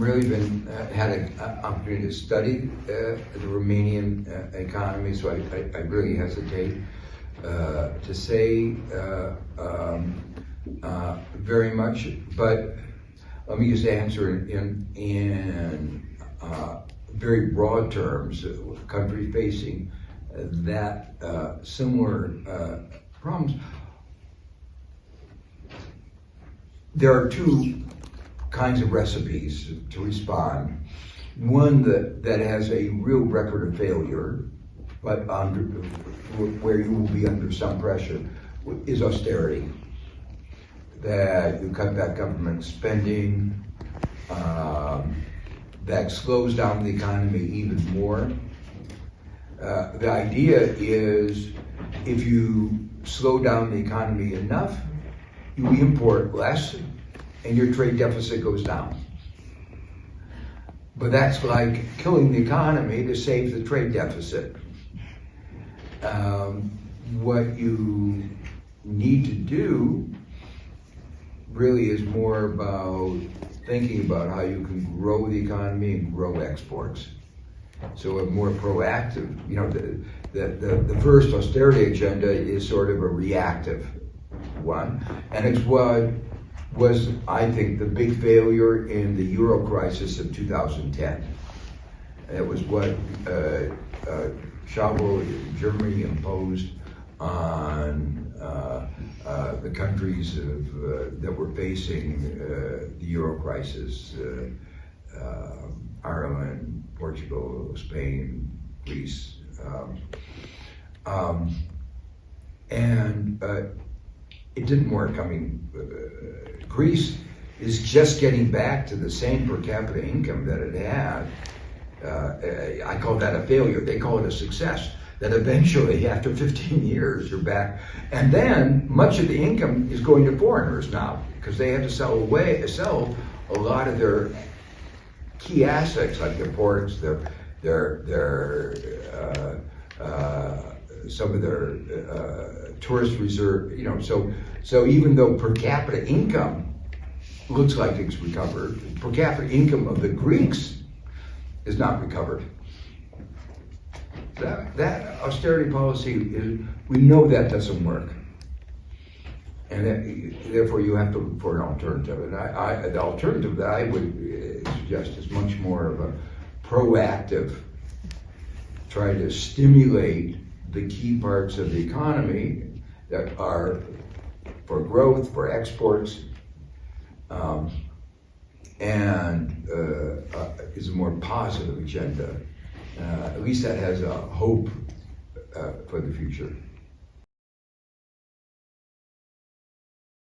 really been had an opportunity to study the Romanian economy, so I really hesitate to say very much. But let me just answer in very broad terms, country facing that similar problems. There are two kinds of recipes to respond. One that has a real record of failure, but where you will be under some pressure, is austerity. That you cut back government spending, that slows down the economy even more. The idea is if you slow down the economy enough, you import less and your trade deficit goes down. But that's like killing the economy to save the trade deficit. What you need to do really is more about thinking about how you can grow the economy and grow exports. So a more proactive, you know, the first austerity agenda is sort of a reactive one, and it's what was, I think, the big failure in the Euro crisis of 2010. It was what Schauble, Germany, imposed on the countries that were facing the Euro crisis, Ireland, Portugal, Spain, Greece. And it didn't work. I mean, Greece is just getting back to the same per capita income that it had. I call that a failure. They call it a success. That eventually, after 15 years, you're back. And then much of the income is going to foreigners now because they have to sell a lot of their key assets, like their ports, some of their tourist reserve. You know, so even though per capita income looks like it's recovered, per capita income of the Greeks is not recovered. That austerity policy is, we know that doesn't work, and therefore you have to look for an alternative. And the alternative that I would suggest is much more of a proactive, try to stimulate the key parts of the economy that are for growth, for exports, and is a more positive agenda. At least that has a hope for the future.